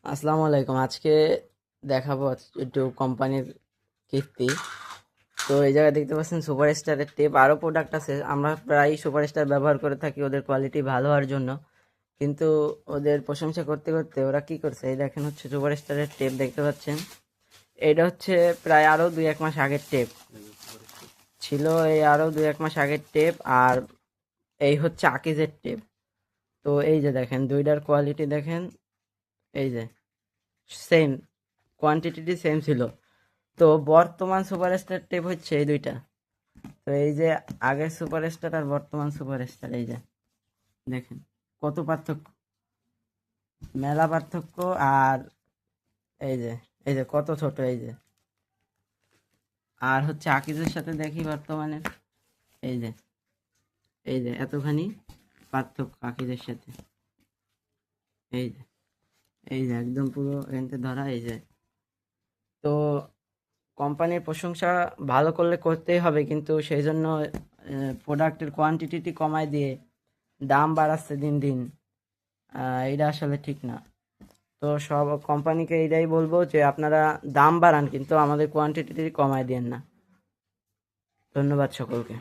আসসালামু আলাইকুম। আজকে দেখাবো একটু কোম্পানির কীর্তি। তো এই জায়গায় দেখতে পাচ্ছেন সুপার স্টারের টেপ, আরও প্রোডাক্ট আছে। আমরা প্রায় সুপার স্টার ব্যবহার করে থাকি ওদের কোয়ালিটি ভালো হওয়ার জন্য, কিন্তু ওদের প্রশংসা করতে করতে ওরা কি করছে, এই দেখেন হচ্ছে সুপার স্টারের টেপ দেখতে পাচ্ছেন। এটা হচ্ছে প্রায় আরও 2-1 মাস আগের টেপ ছিল, এই আরও 2-1 মাস আগের টেপ। আর এই হচ্ছে আকিজের টেপ। তো এই যে দেখেন দুইটার কোয়ালিটি দেখেন, এই যে সেম কোয়ান্টিটি সেম ছিল। তো বর্তমান সুপারস্টার টেপ হচ্ছে এই দুইটা। তো এই যে আগের সুপারস্টার আর বর্তমান সুপারস্টার, এই যে দেখেন কত পার্থক্য, মেলা পার্থক্য। আর এই যে কত ছোট, এই যে। আর হচ্ছে আকিজের সাথে দেখি বর্তমানে, এই যে এতখানি পার্থক্য আকিজের সাথে। এই যে একদম পুরো এনতে ধরা, এই যে। তো কোম্পানির প্রশংসা ভালো করলে করতেই হবে, কিন্তু সেই জন্য প্রোডাক্টের কোয়ান্টিটি কমায় দিয়ে দাম বাড়াচ্ছে দিন দিন। এটা আসলে ঠিক না। তো সব কোম্পানিকে এটাই বলবো যে আপনারা দাম বাড়ান, কিন্তু আমাদের কোয়ান্টিটি কমায় দিয়েন না। ধন্যবাদ সকলকে।